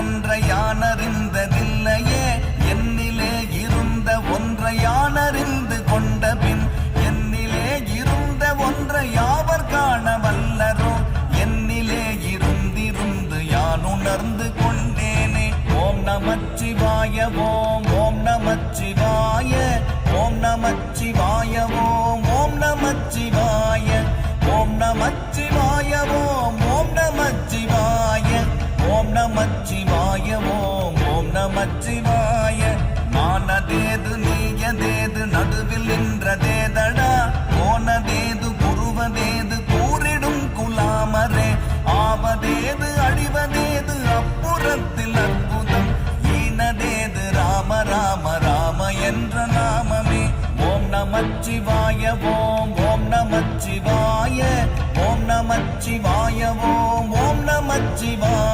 ஒன்றை யானறிந்ததில்லையே என்னிலே இருந்த ஒன்றை யானறிந்து கொண்ட பின் என்னிலே இருந்த ஒன்றை யாவர் காண வல்லரோ என்னிலே இருந்திருந்து யான் உணர்ந்து கொண்டேனே. ஓம் நமச்சிவாய ஓம் ஓம் நமச்சிவாய ஓம் நமச்சிவாய ஓம் ஓம் நமச்சிவாய ஓம் நமச்சிவாய ஓம் ஓம் நமச்சிவாய ஓம் நமச்சிவாய ஓம் ஓம் நமச்சிவாய. நானதேது நீயதேது நடுவில் நின்றதேதடா போனதேது குருவதேது கூறிடும் குலாமரே ஆவதேது அழிவதேது அப்புறத்தில் அற்புதம் ஈனதேது ராம ராம ராம என்ற நாமமே. ஓம் நமச்சிவாய ஓம் ஓம் நமச்சிவாய ஓம் நமச்சிவாய ஓம் ஓம் நமச்சிவாய